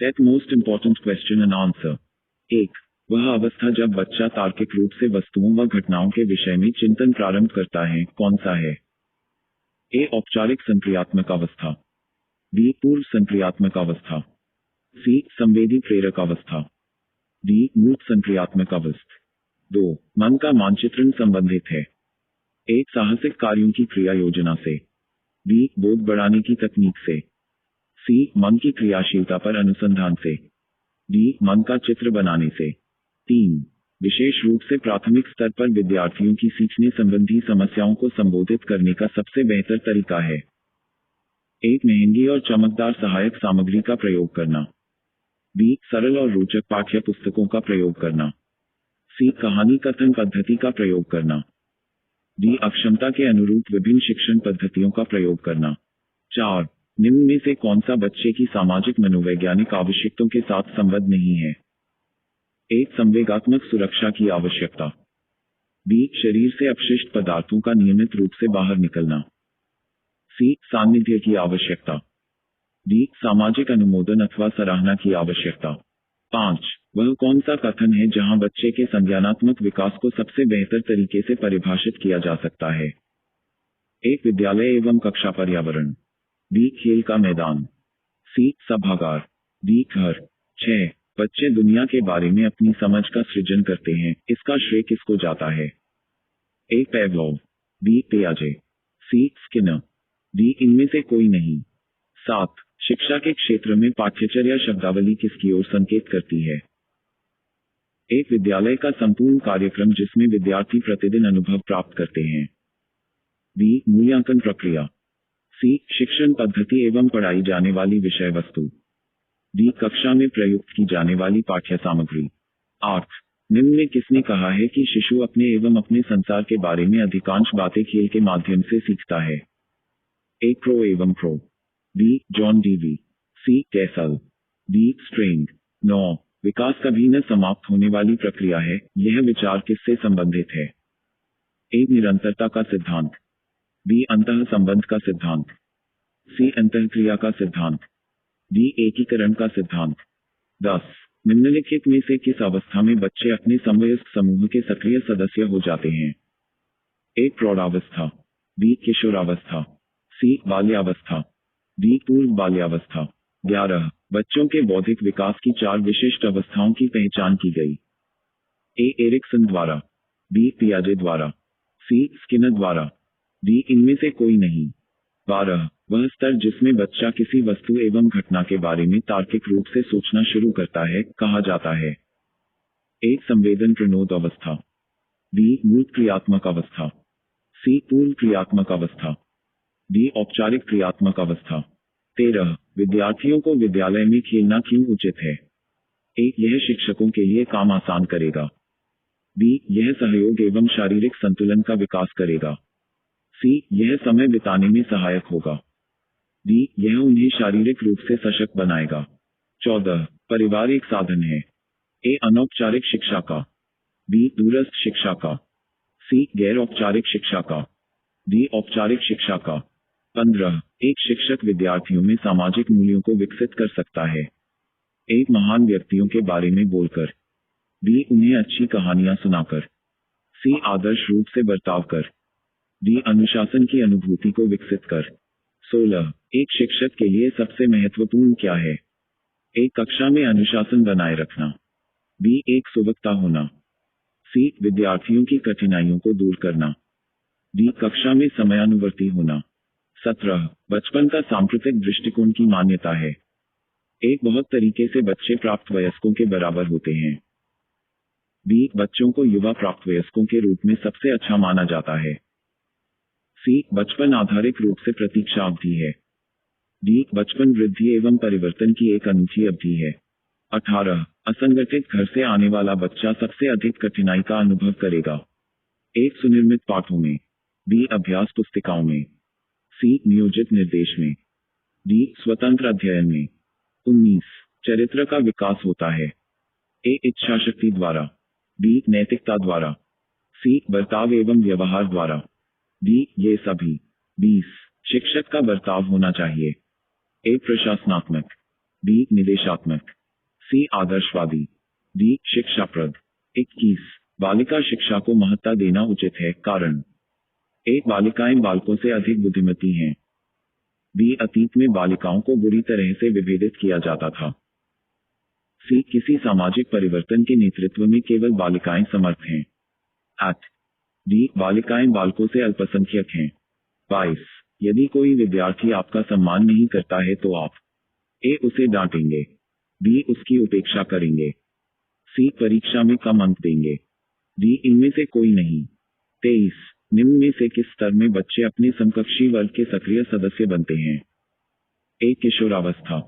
That most important question and answer. 1. वह अवस्था जब बच्चा तार्किक रूप से वस्तुओं व घटनाओं के विषय में चिंतन प्रारंभ करता है, कौन सा है? ए. औपचारिक संक्रियात्मक अवस्था। बी. पूर्व संक्रियात्मक अवस्था। सी. संवेदी प्रेरक अवस्था। डी. मूर्त संक्रियात्मक अवस्था। 2. मन का मानचित्रण संबंधित है। ए. साहसिक कार्यों की क्रिया योजना से। बी. बोध बढ़ाने की तकनीक से। सी. मन की क्रियाशीलता पर अनुसंधान से। डी. मन का चित्र बनाने से। 3. विशेष रूप से प्राथमिक स्तर पर विद्यार्थियों की सीखने संबंधी समस्याओं को संबोधित करने का सबसे बेहतर तरीका है। एक. महंगी और चमकदार सहायक सामग्री का प्रयोग करना। बी. सरल और रोचक पाठ्य पुस्तकों का प्रयोग करना। सी. कहानी कथन पद्धति का प्रयोग करना। डी. अक्षमता के अनुरूप विभिन्न शिक्षण पद्धतियों का प्रयोग करना। 4. निम्न में से कौन सा बच्चे की सामाजिक मनोवैज्ञानिक आवश्यकताओं के साथ संबद्ध नहीं है? ए. संवेगात्मक सुरक्षा की आवश्यकता। बी. शरीर से अपशिष्ट पदार्थों का नियमित रूप से बाहर निकलना। सी. सान्निध्य की आवश्यकता। डी. सामाजिक अनुमोदन अथवा सराहना की आवश्यकता। 5. वह कौन सा कथन है जहां बच्चे के संज्ञानात्मक विकास को सबसे बेहतर तरीके से परिभाषित किया जा सकता है? ए. विद्यालय एवं कक्षा पर्यावरण। बी. खेल का मैदान। सी. सभागार। डी. घर। 6. बच्चे दुनिया के बारे में अपनी समझ का सृजन करते हैं, इसका श्रेय किसको जाता है? ए. पेवलोव। बी. पियाजे। सी. स्किनर। डी. इनमें से कोई नहीं। 7. शिक्षा के क्षेत्र में पाठ्यचर्या शब्दावली किसकी ओर संकेत करती है? एक. विद्यालय का संपूर्ण कार्यक्रम जिसमें विद्यार्थी प्रतिदिन अनुभव प्राप्त करते हैं। बी. मूल्यांकन प्रक्रिया। सी. शिक्षण पद्धति एवं पढ़ाई जाने वाली विषय वस्तु। डी. कक्षा में प्रयुक्त की जाने वाली पाठ्य सामग्री। 8. निम्न में किसने कहा है कि शिशु अपने एवं अपने संसार के बारे में अधिकांश बातें खेल के माध्यम से सीखता है? ए. क्रो एवं crow. B. John Dewey. C. Castle. D. Strang. 9. विकास कभी न समाप्त होने वाली प्रक्रिया है, यह विचार किससे संबंधित है? ए. निरंतरता का सिद्धांत। बी. अंतः संबंध का सिद्धांत। सी. अंतःक्रिया का सिद्धांत। डी. एकीकरण का सिद्धांत। 10. निम्नलिखित में से किस अवस्था में बच्चे अपने समवयस्क समूह के सक्रिय सदस्य हो जाते हैं? ए. प्रौढ़ावस्था। बी. किशोरावस्था। सी. बाल्यावस्था। डी. पूर्व बाल्यावस्था। 11. बच्चों के बौद्धिक विकास की 4 विशिष्ट अवस्थाओं की पहचान की गई। ए. एरिक्सन द्वारा। बी. पियाजे द्वारा। सी. स्किनर द्वारा। डी. इनमें से कोई नहीं। 12. वह स्तर जिसमें बच्चा किसी वस्तु एवं घटना के बारे में तार्किक रूप से सोचना शुरू करता है, कहा जाता है? ए. संवेदन प्रणोद अवस्था। बी. मूर्त क्रियात्मक अवस्था। सी. पूर्व क्रियात्मक अवस्था। डी. औपचारिक क्रियात्मक अवस्था। 13. विद्यार्थियों को विद्यालय में खेलना क्यों उचित है? ए. यह शिक्षकों के लिए काम आसान करेगा। बी. यह सहयोग एवं शारीरिक संतुलन का विकास करेगा। सी. यह समय बिताने में सहायक होगा। डी. यह उन्हें शारीरिक रूप से सशक्त बनाएगा। 14. परिवार एक साधन है। ए. अनौपचारिक शिक्षा का। बी. दूरस्थ शिक्षा का। सी. गैर औपचारिक शिक्षा का। डी. औपचारिक शिक्षा का। 15. एक शिक्षक विद्यार्थियों में सामाजिक मूल्यों को विकसित कर सकता है। एक. महान व्यक्तियों के बारे में बोलकर। बी. उन्हें अच्छी कहानियां सुनाकर। सी. आदर्श रूप से बर्ताव कर। डी. अनुशासन की अनुभूति को विकसित कर। 16. एक शिक्षक के लिए सबसे महत्वपूर्ण क्या है? ए. कक्षा में अनुशासन बनाए रखना। बी. एक सुवक्ता होना। सी. विद्यार्थियों की कठिनाइयों को दूर करना। डी. कक्षा में समयानुवर्ती होना। 17. बचपन का सांप्रतिक दृष्टिकोण की मान्यता है। एक. बहुत तरीके से बच्चे प्राप्त वयस्कों के बराबर होते हैं। बी. बच्चों को युवा प्राप्त वयस्कों के रूप में सबसे अच्छा माना जाता है। सी. बचपन आधारिक रूप से प्रतीक्षा अवधि है। डी. बचपन वृद्धि एवं परिवर्तन की एक अनूठी अवधि है। 18. असंगठित घर से आने वाला बच्चा सबसे अधिक कठिनाई का अनुभव करेगा। एक. सुनिर्मित पाठों में। बी. अभ्यास पुस्तिकाओं में। सी. नियोजित निर्देश में। डी. स्वतंत्र अध्ययन में। 19. चरित्र का विकास होता है। ए. इच्छाशक्ति द्वारा। बी. नैतिकता द्वारा। सी. बर्ताव एवं व्यवहार द्वारा। डी. ये सभी। 20. शिक्षक का बर्ताव होना चाहिए। ए. प्रशासनात्मक। बी निर्देशात्मक, सी आदर्शवादी, डी शिक्षाप्रद। 21 बालिका शिक्षा को महत्ता देना उचित है, कारण ए बालिकाएं बालकों से अधिक बुद्धिमती हैं, बी अतीत में बालिकाओं को बुरी तरह से विभेदित किया जाता था, सी किसी सामाजिक परिवर्तन के नेतृत्व में केवल बालिकाएं समर्थ हैं, एट डी बालिकाएं बालकों से अल्पसंख्यक हैं। 22 यदि कोई विद्यार्थी आपका सम्मान नहीं करता है तो आप ए उसे डांटेंगे, बी उसकी उपेक्षा करेंगे, सी परीक्षा में कम अंक देंगे, डी इनमें से कोई नहीं। 23 निम्न में से किस स्तर में बच्चे अपने समकक्षी वर्ग के सक्रिय सदस्य बनते हैं? ए किशोरावस्था,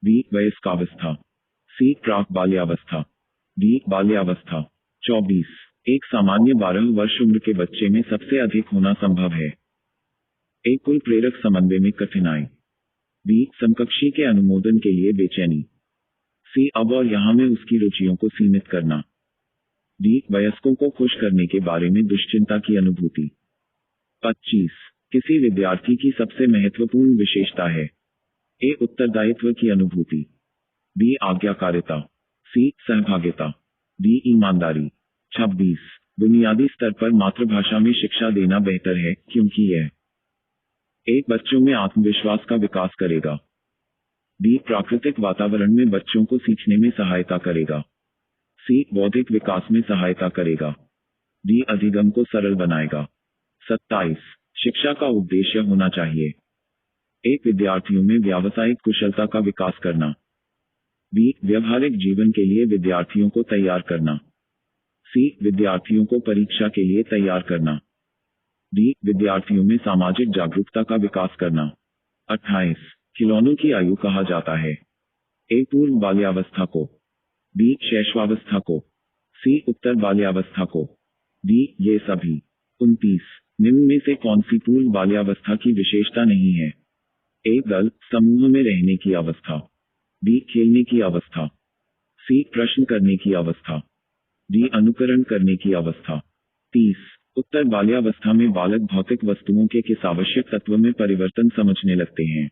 बी वयस्कावस्था, सी प्राक बाल्यावस्था, डी बाल्यावस्था। 24 एक सामान्य 12 वर्ष उम्र के बच्चे में सबसे अधिक होना संभव है। ए कुल प्रेरक समन्वय में कठिनाई, बी समकक्षी के अनुमोदन के लिए बेचैनी, सी अब और यहाँ में उसकी रुचियों को सीमित करना, डी वयस्कों को खुश करने के बारे में दुश्चिंता की अनुभूति। 25 किसी विद्यार्थी की सबसे महत्वपूर्ण विशेषता है? ए उत्तरदायित्व की अनुभूति, बी आज्ञाकारिता, सी सहभागिता, डी ईमानदारी। 26 बुनियादी स्तर पर मातृभाषा में शिक्षा देना बेहतर है क्योंकि यह ए बच्चों में आत्मविश्वास का विकास करेगा, बी प्राकृतिक वातावरण में बच्चों को सीखने में सहायता करेगा, सी बौद्धिक विकास में सहायता करेगा, डी अधिगम को सरल बनाएगा। 27 शिक्षा का उद्देश्य होना चाहिए? एक विद्यार्थियों में व्यावसायिक कुशलता का विकास करना, बी व्यवहारिक जीवन के लिए विद्यार्थियों को तैयार करना, सी विद्यार्थियों को परीक्षा के लिए तैयार करना, डी विद्यार्थियों में सामाजिक जागरूकता का विकास करना। 28 खिलौनों की आयु कहा जाता है? ए पूर्व बाल्यावस्था को, बी शैशवावस्था को, सी उत्तर बाल्यावस्था को, डी ये सभी। 29 निम्न में से कौन सी पूर्व बाल्यावस्था की विशेषता नहीं है? ए दल समूह में रहने की अवस्था, बी खेलने की अवस्था, सी प्रश्न करने की अवस्था, डी अनुकरण करने की अवस्था। 30 उत्तर बाल्यावस्था में बालक भौतिक वस्तुओं के किस आवश्यक तत्व में परिवर्तन समझने लगते हैं?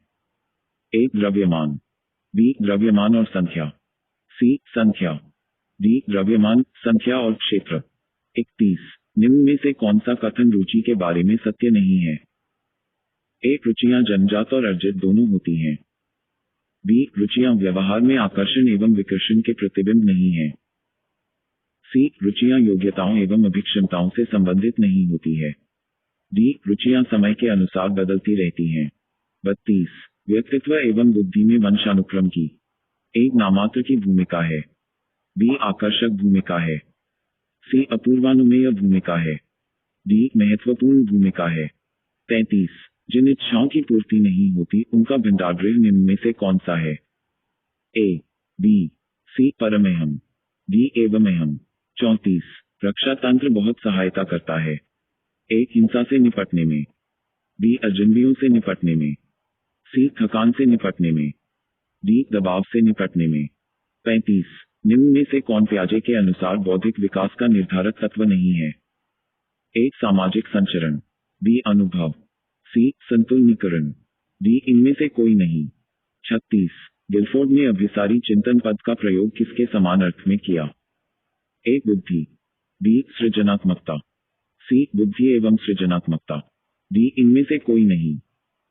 ए द्रव्यमान, बी द्रव्यमान और संख्या, सी संख्या, डी द्रव्यमान संख्या और क्षेत्र। 31 निम्न में से कौन सा कथन रुचि के बारे में सत्य नहीं है? ए रुचियां जन्मजात और अर्जित दोनों होती हैं, बी रुचियां व्यवहार में आकर्षण एवं विकर्षण के प्रतिबिंब नहीं हैं, सी रुचियां योग्यताओं एवं अभिक्षमताओं से संबंधित नहीं होती है, डी रुचियां समय के अनुसार बदलती रहती हैं। 32 व्यक्तित्व एवं बुद्धि में वंशानुक्रम की एक नामात्र की भूमिका है, बी आकर्षक भूमिका है, सी अपूर्वानुमेय भूमिका है, डी महत्वपूर्ण भूमिका है। 33 जिन इच्छाओं की पूर्ति नहीं होती उनका भंडारगृह निम्न में से कौन सा है? A B C परमहम, D एवमहम। 34 रक्षा तंत्र बहुत सहायता करता है? ए हिंसा से निपटने में, बी अजनबियों से निपटने में, सी थकान से निपटने में, डी दबाव से निपटने में। 35 निम्न में से कौन प्याजे के अनुसार बौद्धिक विकास का निर्धारक तत्व नहीं है? ए सामाजिक संचरण, बी अनुभव, सी संतुलनीकरण, डी इनमें से कोई नहीं। 36 गिलफोर्ड ने अभिसारी चिंतन पद का प्रयोग किसके समान अर्थ में किया? ए बुद्धि, बी सृजनात्मकता, सी बुद्धि एवं सृजनात्मकता, डी इनमें से कोई नहीं।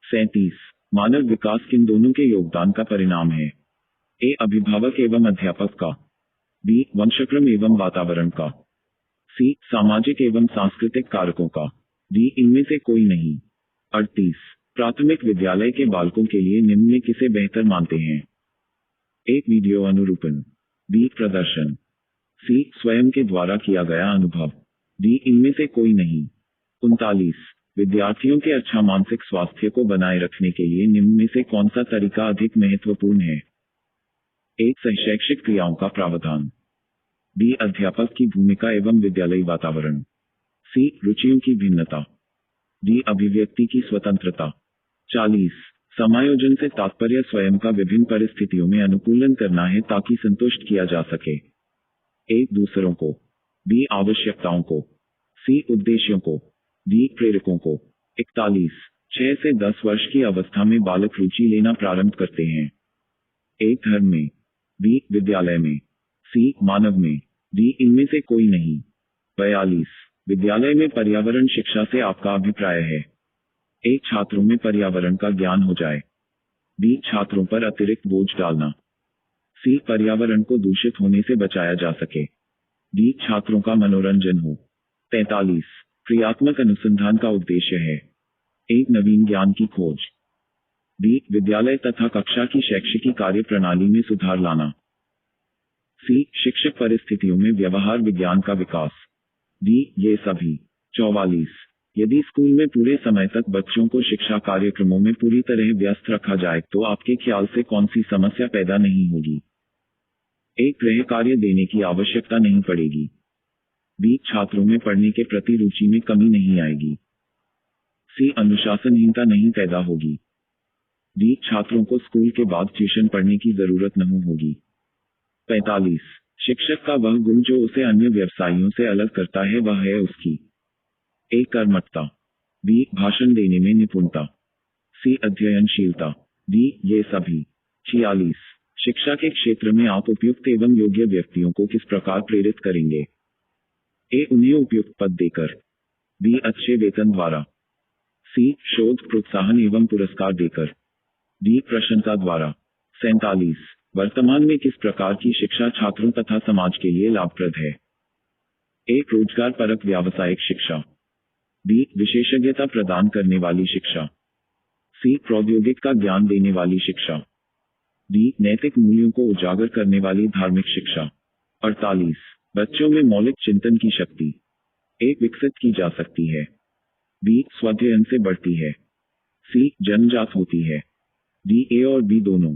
37 मानव विकास किन दोनों के योगदान का परिणाम है? ए अभिभावक एवं अध्यापक का, बी वंशक्रम एवं वातावरण का, सी सामाजिक एवं सांस्कृतिक कारकों का, डी इनमें से कोई नहीं। 38 प्राथमिक विद्यालय के बालकों के लिए निम्न में किसे बेहतर मानते हैं? ए वीडियो अनुरूपण, बी प्रदर्शन, सी स्वयं के द्वारा किया गया अनुभव, डी इनमें से कोई नहीं। 39 विद्यार्थियों के अच्छा मानसिक स्वास्थ्य को बनाए रखने के लिए निम्न में से कौन सा तरीका अधिक महत्वपूर्ण है? ए सहशैक्षिक क्रियाओं का प्रावधान, बी अध्यापक की भूमिका एवं विद्यालयी वातावरण, सी रुचियों की भिन्नता, डी अभिव्यक्ति की स्वतंत्रता। 40 समायोजन से तात्पर्य स्वयं का विभिन्न परिस्थितियों में अनुकूलन करना है ताकि संतुष्ट किया जा सके। ए दूसरों को, बी आवश्यकताओं को, सी उद्देश्यों को, डी प्रेरकों को। 41 6 से 10 वर्ष की अवस्था में बालक रुचि लेना प्रारंभ करते हैं। एक धर्म में, बी विद्यालय में, सी मानव में, डी इनमें से कोई नहीं। 42 विद्यालय में पर्यावरण शिक्षा से आपका अभिप्राय है। ए छात्रों में पर्यावरण का ज्ञान हो जाए, बी छात्रों पर अतिरिक्त बोझ डालना, सी पर्यावरण को दूषित होने से बचाया जा सके, डी छात्रों का मनोरंजन हो। 43 क्रियात्मक अनुसंधान का उद्देश्य है। एक नवीन ज्ञान की खोज, बी विद्यालय तथा कक्षा की शैक्षिकी कार्य प्रणाली में सुधार लाना, सी शिक्षक परिस्थितियों में व्यवहार विज्ञान का विकास, डी ये सभी। 44 यदि स्कूल में पूरे समय तक बच्चों को शिक्षा कार्यक्रमों में पूरी तरह व्यस्त रखा जाए तो आपके ख्याल से कौन सी समस्या पैदा नहीं होगी। एक गृह कार्य देने की आवश्यकता नहीं पड़ेगी, बी छात्रों में पढ़ने के प्रति रुचि में कमी नहीं आएगी, सी अनुशासनहीनता नहीं पैदा होगी, डी छात्रों को स्कूल के बाद ट्यूशन पढ़ने की जरूरत नहीं होगी। 45 शिक्षक का वह गुण जो उसे अन्य व्यवसायियों से अलग करता है वह है उसकी ए कर्मठता, बी भाषण देने में निपुणता, सी अध्ययनशीलता, डी ये सभी। 46 शिक्षा के क्षेत्र में आप उपयुक्त एवं योग्य व्यक्तियों को किस प्रकार प्रेरित करेंगे। ए उन्हें उपयुक्त पद देकर, बी अच्छे वेतन द्वारा, सी शोध प्रोत्साहन एवं पुरस्कार देकर, डी प्रशंसा द्वारा। 47 वर्तमान में किस प्रकार की शिक्षा छात्रों तथा समाज के लिए लाभप्रद है। एक रोजगार परक व्यावसायिक शिक्षा, बी विशेषज्ञता प्रदान करने वाली शिक्षा, सी प्रौद्योगिक का ज्ञान देने वाली शिक्षा, डी नैतिक मूल्यों को उजागर करने वाली धार्मिक शिक्षा। 48 बच्चों में मौलिक चिंतन की शक्ति ए विकसित की जा सकती है, बी स्वाध्ययन से बढ़ती है, सी जन्मजात होती है, डी ए और बी दोनों।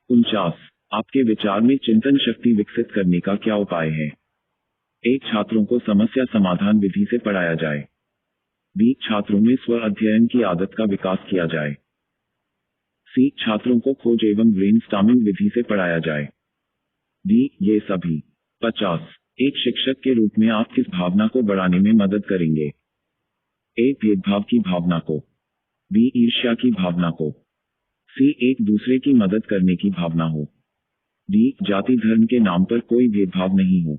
49 आपके विचार में चिंतन शक्ति विकसित करने का क्या उपाय है। एक छात्रों को समस्या समाधान विधि से पढ़ाया जाए, बी छात्रों में स्व अध्ययन की आदत का विकास किया जाए, सी छात्रों को खोज एवं ब्रेनस्टॉर्मिंग विधि से पढ़ाया जाए, डी ये सभी। 50 एक शिक्षक के रूप में आप किस भावना को बढ़ाने में मदद करेंगे। ए भेदभाव की भावना को, बी ईर्ष्या की भावना को, सी एक दूसरे की मदद करने की भावना हो, डी जाति धर्म के नाम पर कोई भेदभाव नहीं हो।